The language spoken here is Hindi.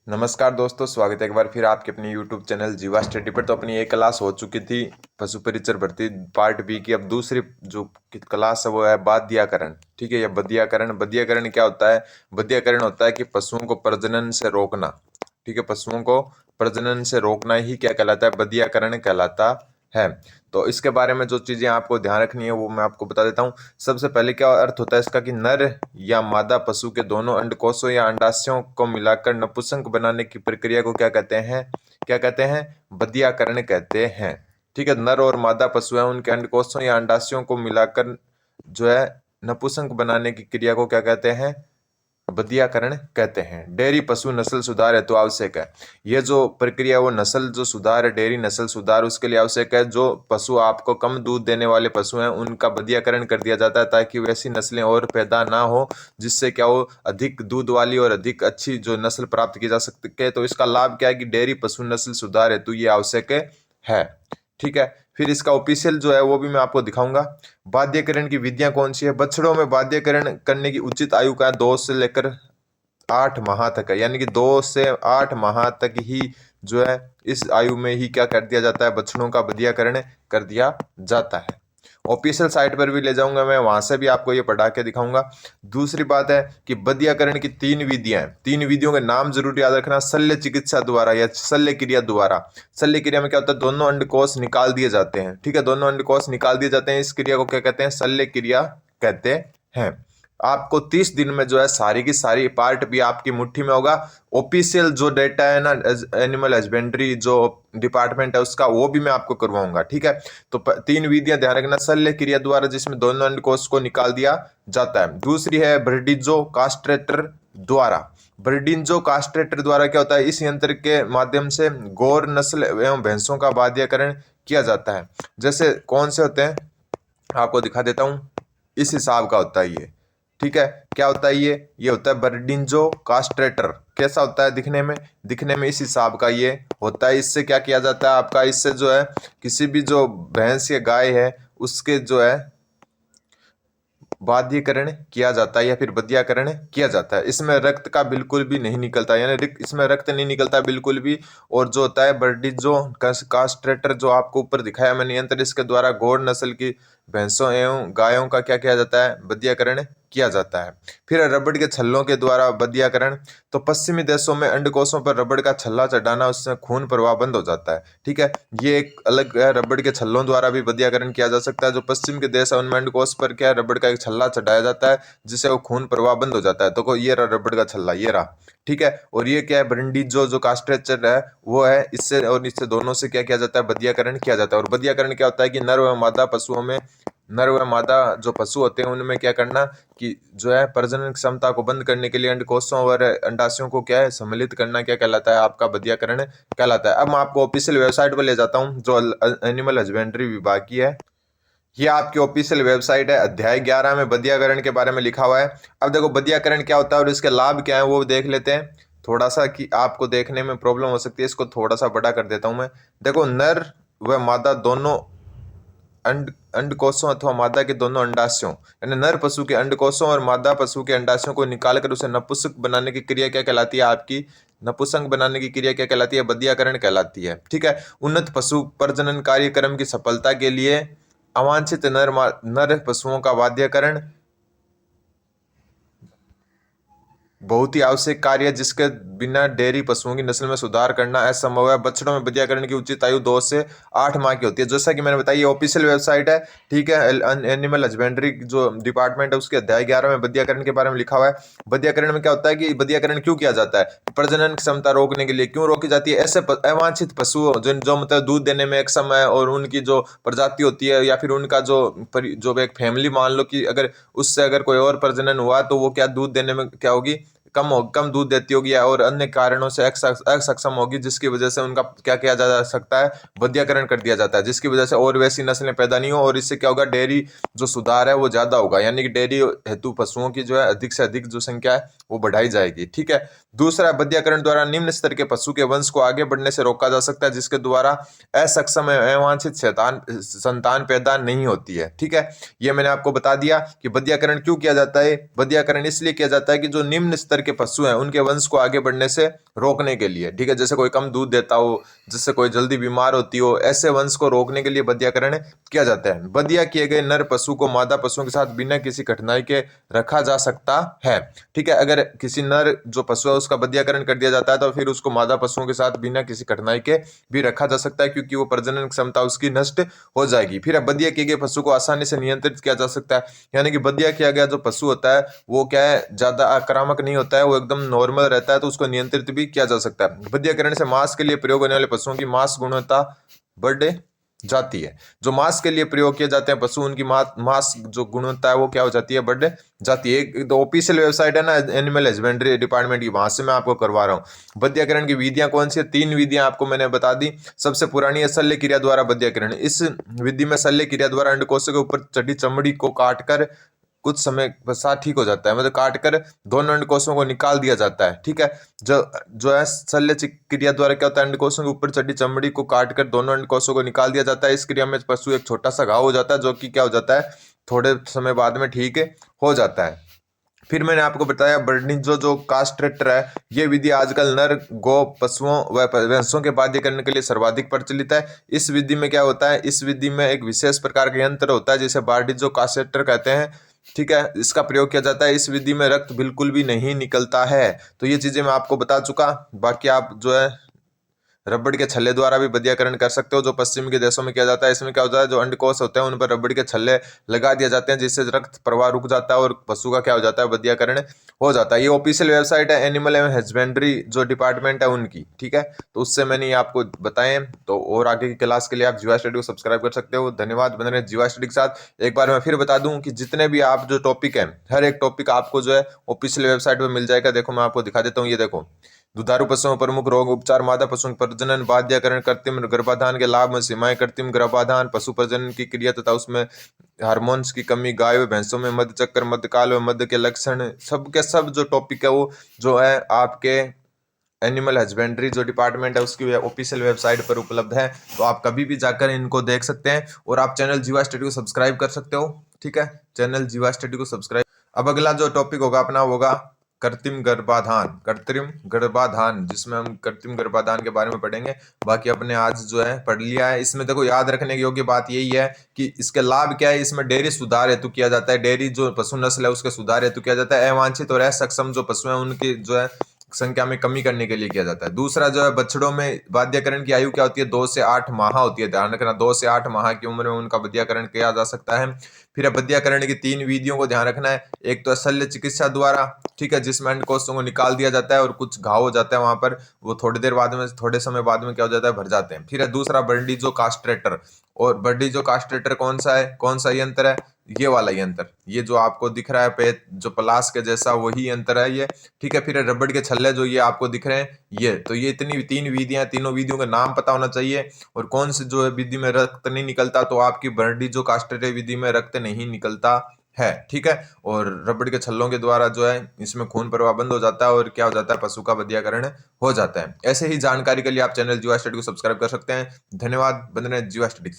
नमस्कार दोस्तों, स्वागत है एक बार फिर आपके अपने YouTube चैनल जीवा स्टडी पर। तो अपनी एक क्लास हो चुकी थी पशु परिचर भर्ती पार्ट बी की। अब दूसरी जो क्लास है वो है बाध्यकरण। ठीक है, यह बध्यकरण। बध्यकरण क्या होता है? बध्यकरण होता है कि पशुओं को प्रजनन से रोकना। ठीक है, पशुओं को प्रजनन से रोकना ही क्या कहलाता है? बध्यकरण कहलाता है। तो इसके बारे में जो चीजें आपको ध्यान रखनी है वो मैं आपको बता देता हूँ। सबसे पहले क्या अर्थ होता है इसका कि नर या मादा पशु के दोनों अंडकोशों या अंडाशयों को मिलाकर नपुंसक बनाने की प्रक्रिया को क्या कहते हैं? क्या कहते हैं? बध्यकरण कहते हैं। ठीक है, नर और मादा पशु है, उनके अंडकोशों या अंडाशयों को मिलाकर जो है नपुंसक बनाने की क्रिया को क्या कहते हैं? बध्यकरण कहते हैं। डेयरी पशु नस्ल सुधार हेतु आवश्यक है। यह जो प्रक्रिया वो नस्ल जो सुधार है, डेयरी नस्ल सुधार, उसके लिए आवश्यक है। जो पशु आपको कम दूध देने वाले पशु हैं उनका बध्यकरण कर दिया जाता है ताकि वैसी नस्लें और पैदा ना हो जिससे क्या हो अधिक दूध वाली और अधिक अच्छी जो नस्ल प्राप्त की जा सके। तो इसका लाभ क्या है कि डेयरी पशु नस्ल सुधार हेतु ये आवश्यक है। ठीक है, फिर इसका ऑफिशियल जो है वो भी मैं आपको दिखाऊंगा। बाध्यकरण की विधियां कौन सी है? बछड़ों में बाध्यकरण करने की उचित आयु का 2 से लेकर 8 माह तक है, यानी कि 2 से 8 माह तक ही जो है इस आयु में ही क्या कर दिया जाता है? बछड़ों का बध्यकरण कर दिया जाता है। ऑफिशियल साइट पर भी ले जाऊंगा मैं, वहां से भी आपको ये पढ़ा के दिखाऊंगा। दूसरी बात है कि बध्यकरण की 3 विधियां हैं। 3 विधियों के नाम जरूर याद रखना। शल्य चिकित्सा द्वारा या शल्य क्रिया द्वारा। शल्य क्रिया में क्या होता है? दोनों अंडकोश निकाल दिए जाते हैं। ठीक है, दोनों अंडकोश निकाल दिए जाते हैं। इस क्रिया को क्या कहते हैं? शल्य क्रिया कहते हैं। आपको 30 दिन में जो है सारी की सारी पार्ट भी आपकी मुट्ठी में होगा। ऑफिशियल जो डेटा है ना, एनिमल हस्बेंड्री जो डिपार्टमेंट है उसका, वो भी मैं आपको करवाऊंगा। ठीक है, तो 3 विधियां ध्यान रखना। शल्य क्रिया द्वारा जिसमें दोनों अंडकोश को निकाल दिया जाता है। दूसरी है ब्रिडिजो कास्ट्रेटर द्वारा। ब्रिडिंजो कास्ट्रेटर द्वारा क्या होता है? इस यंत्र के माध्यम से गौर नस्ल एवं भैंसों का बाध्यकरण किया जाता है। जैसे कौन से होते हैं आपको दिखा देता हूं। इस हिसाब का होता है ये। ठीक है, क्या होता है ये होता है बर्डिंजो कास्ट्रेटर। कैसा होता है दिखने में? दिखने में इस हिसाब का ये होता है। इससे क्या किया जाता है आपका? इससे जो है किसी भी जो भैंस या गाय है उसके जो है बाध्यकरण किया जाता है या फिर बध्यकरण किया जाता है। इसमें रक्त का बिल्कुल भी नहीं निकलता, यानी इसमें रक्त नहीं निकलता बिल्कुल भी। और जो होता है बर्डिजो कास्ट्रेटर जो आपको ऊपर दिखाया मैंने यंत्र, इसके द्वारा घोड़ नस्ल की भैंसों एवं गायों का क्या किया जाता है? बध्यकरण किया जाता है। फिर रबड़ के छल्लों के द्वारा बध्यकरण। तो पश्चिमी देशों में अंडकोशों पर रबड़ का छल्ला चढ़ाना, उससे खून प्रवाह बंद हो जाता है। ठीक है, ये एक अलग है। रबड़ के छल्लों द्वारा भी बध्यकरण किया जा सकता है। जो पश्चिम के देश है उनमें अंडकोश पर क्या है? रबड़ का एक छल्ला चढ़ाया जाता है जिससे वो खून प्रवाह बंद हो जाता है। तो ये रहा रबड़ का छल्ला, ये रहा। ठीक है, और ये क्या है? ब्रिंडीजो जो कास्ट्रेचर है वो है। इससे और इससे दोनों से क्या किया जाता है? बध्यकरण किया जाता है। और बध्यकरण क्या होता है कि नर व मादा पशुओं में, नर व मादा जो पशु होते हैं उनमें क्या करना कि जो है प्रजनन क्षमता को बंद करने के लिए अंडकोशों और अंडाशयों को क्या है? सम्मिलित करना क्या कहलाता है? आपका बध्यकरण कहलाता है। अब मैं आपको ऑफिशियल वेबसाइट पर ले जाता हूँ जो एनिमल हस्बेंड्री विभाग की है। ये आपकी ऑफिशियल वेबसाइट है। अध्याय 11 में बध्यकरण के बारे में लिखा हुआ है। अब देखो बध्यकरण क्या होता है और इसके लाभ क्या है वो देख लेते हैं। थोड़ा सा कि आपको देखने में प्रॉब्लम हो सकती है, इसको थोड़ा सा बड़ा कर देता हूं मैं। देखो, नर व मादा दोनों अंडकोशों अथवा मादा के दोनों अंडाशयों, यानी नर पशु के अंडकोशों और मादा पशु के अंडाशयों को निकालकर उसे नपुंसक बनाने की क्रिया क्या कहलाती है? आपकी नपुंसक बनाने की क्रिया क्या कहलाती है? बध्यकरण कहलाती है। ठीक है, उन्नत पशु प्रजनन कार्यक्रम की सफलता के लिए अवांछित नर पशुओं का बाध्यकरण बहुत ही आवश्यक कार्य है, जिसके बिना डेयरी पशुओं की नस्ल में सुधार करना असंभव है। बछड़ों में बध्यकरण की उचित आयु 2 से 8 माह की होती है। जैसा कि मैंने बताया, ये ऑफिशियल वेबसाइट है। ठीक है, एनिमल हस्बेंड्री जो डिपार्टमेंट है उसके अध्याय 11 में बध्यकरण के बारे में लिखा हुआ है। बध्यकरण में क्या होता है कि बध्यकरण क्यों किया जाता है? प्रजनन क्षमता रोकने के लिए। क्यों रोकी जाती है? ऐसे अवांछित पशु जो मतलब दूध देने में अक्षम है और उनकी जो प्रजाति होती है या फिर उनका जो एक फैमिली मान लो कि अगर उससे अगर कोई और प्रजनन हुआ तो वो क्या दूध देने में क्या होगी? कम दूध देती होगी और अन्य कारणों से असक्षम होगी, जिसकी वजह से उनका क्या किया जा सकता है? बध्यकरण कर दिया जाता है, जिसकी वजह से और वैसी नस्लें पैदा नहीं हो। और इससे क्या होगा? डेयरी जो सुधार है वो ज्यादा होगा, यानी कि डेयरी हेतु पशुओं की जो है अधिक से अधिक जो संख्या है वो बढ़ाई जाएगी। ठीक है, दूसरा, बध्यकरण द्वारा निम्न स्तर के पशु के वंश को आगे बढ़ने से रोका जा सकता है, जिसके द्वारा असक्षम अवांछित संतान पैदा नहीं होती है। ठीक है, ये मैंने आपको बता दिया कि बध्यकरण क्यों किया जाता है। बध्यकरण इसलिए किया जाता है कि जो निम्न स्तर के पशु हैं उनके वंश को आगे बढ़ने से रोकने के लिए, ठीक है, जैसे कोई कम दूध देता हो, जिससे कोई जल्दी बीमार होती हो, ऐसे वंश को रोकने के लिए बधियाकरण किया जाता है। बधिया किए गए नर पशु को मादा पशुओं के साथ बिना किसी कठिनाई के रखा जा सकता है, ठीक है। अगर किसी नर जो पशु है उसका बधियाकरण कर दिया जाता है तो फिर उसको मादा पशुओं के साथ बिना किसी कठिनाई के भी रखा जा सकता है, क्योंकि वो प्रजनन क्षमता उसकी नष्ट हो जाएगी। फिर बधिया किए गए पशु को आसानी से नियंत्रित किया जा सकता है, यानी कि बधिया किया गया जो पशु होता है वो क्या है, ज्यादा आक्रामक नहीं होता है, वो एकदम नॉर्मल रहता है, तो उसको नियंत्रित भी किया जा सकता है। बधियाकरण से मांस के लिए प्रयोग होने वाले पशुओं की मांस गुणवत्ता बढ़ जाती है। जो मांस के लिए प्रयोग किए जाते हैं पशु, उनकी मांस जो गुणवत्ता है वो क्या हो जाती है, बढ़ जाती है। एक तो ऑफिशियल वेबसाइट है ना एनिमल हस्बेंड्री डिपार्टमेंट की, वहां से मैं आपको करवा रहा हूँ। बधियाकरण की विधियां कौन सी है, 3 विधियां आपको मैंने बता दी। सबसे पुरानी है शल्य क्रिया द्वारा बधियाकरण। इस विधि में शल्य क्रिया द्वारा अंडकोश के ऊपर चढ़ी चमड़ी को काटकर कुछ समय पश्चात ठीक हो जाता है, मतलब काटकर दोनों अंडकोशों को निकाल दिया जाता है, ठीक है। जो है शल्य क्रिया द्वारा क्या होता है, अंडकोशों के ऊपर चढ़ी चमड़ी को काटकर दोनों अंडकोशों को निकाल दिया जाता है। इस क्रिया में पशु एक छोटा सा घाव हो जाता है, जो कि क्या हो जाता है, थोड़े समय बाद में ठीक हो जाता है। फिर मैंने आपको बताया बर्निजो जो कास्ट्रेटर है, ये विधि आजकल नर गो पशुओं व भैंसों के बाध्य करने के लिए सर्वाधिक प्रचलित है। इस विधि में क्या होता है, इस विधि में एक विशेष प्रकार का यंत्र होता है जिसे बार्डिजो कास्ट्रेटर कहते हैं, ठीक है। इसका प्रयोग किया जाता है। इस विधि में रक्त बिल्कुल भी नहीं निकलता है। तो ये चीजें मैं आपको बता चुका। बाकी आप जो है रबड़ के छल्ले द्वारा भी बधियाकरण कर सकते हो, जो पश्चिम के देशों में किया जाता है। इसमें क्या होता है, जो अंडकोश होते हैं उन पर रबड़ के छल्ले लगा दिए जाते हैं, जिससे रक्त प्रवाह रुक जाता है और पशु का क्या हो जाता है, बधियाकरण हो जाता है। ये ऑफिशियल वेबसाइट है एनिमल एवं हस्बेंड्री जो डिपार्टमेंट है उनकी, ठीक है। तो उससे मैंने ये आपको बताएं। तो और आगे की क्लास के लिए आप जीवा स्टडी को सब्सक्राइब कर सकते हो। धन्यवाद। बने रहे जीवा स्टडी के साथ। एक बार मैं फिर बता दूं कि जितने भी आप जो टॉपिक है, हर एक टॉपिक आपको जो है ऑफिशियल वेबसाइट पर मिल जाएगा। देखो मैं आपको दिखा देता हूँ, ये देखो, दुधारू पशुओं प्रमुख रोग उपचार, मादा पशुओं की प्रजनन, बाध्यकरण, कृत्रिम गर्भाधान के लाभ में सीमाएं, कृत्रिम गर्भाधान, पशु प्रजनन की क्रिया तथा उसमें हार्मोन्स की कमी, गाय व भैंसों में मध्य चक्कर, मध्यकाल व मध्य के लक्षण, सब के सब जो टॉपिक है वो जो है आपके एनिमल हस्बेंड्री जो डिपार्टमेंट है उसकी ऑफिशियल वेबसाइट पर उपलब्ध है। तो आप कभी भी जाकर इनको देख सकते हैं और आप चैनल जीवा स्टडी को सब्सक्राइब कर सकते हो, ठीक है। चैनल जीवा स्टडी को सब्सक्राइब। अब अगला जो टॉपिक होगा अपना होगा कृत्रिम गर्भाधान। कृत्रिम गर्भाधान, जिसमें हम कृत्रिम गर्भाधान के बारे में पढ़ेंगे। बाकी अपने आज जो है पढ़ लिया है। इसमें देखो याद रखने योग्य बात यही है कि इसके लाभ क्या है। इसमें डेयरी सुधार हेतु किया जाता है, डेयरी जो पशु नस्ल है उसके सुधार हेतु किया जाता है। अवांछित और असक्षम जो पशु है उनकी जो है संख्या में कमी करने के लिए किया जाता है। दूसरा जो है बछड़ों में बाध्यकरण की आयु क्या होती है, 2 से 8 माह होती है। ध्यान रखना, 2 से 8 माह की उम्र में उनका बधियाकरण किया जा सकता है। फिर बधियाकरण की 3 विधियों को ध्यान रखना है। एक तो शल्य चिकित्सा द्वारा, ठीक है, जिसमें अंडकोशों को निकाल दिया जाता है और कुछ घाव हो जाता है वहां पर, वो थोड़ी देर बाद में, थोड़े समय बाद में क्या हो जाता है, भर जाते हैं। फिर है दूसरा बर्डिजो कास्ट्रेटर। और बर्डिजो कास्ट्रेटर कौन सा है, कौन सा यंत्र है, ये वाला यंत्र, ये जो आपको दिख रहा है पे जो प्लास के जैसा वही यंत्र है ये, ठीक है। फिर रबड़ के छल्ले जो ये आपको दिख रहे हैं ये, तो ये इतनी 3 विधियां, तीनों विधियों का नाम पता होना चाहिए। और कौन सी जो है विधि में रक्त नहीं निकलता, तो आपकी बर्डिजो कास्ट्रेटर विधि में रक्त नहीं निकलता है, ठीक है। और रबड़ के छल्लों के द्वारा जो है इसमें खून प्रवाह बंद हो जाता है और क्या हो जाता है, पशु का बधियाकरण हो जाता है। ऐसे ही जानकारी के लिए आप चैनल जीवा स्टडी को सब्सक्राइब कर सकते हैं। धन्यवाद। बने रहें जीवा स्टडी।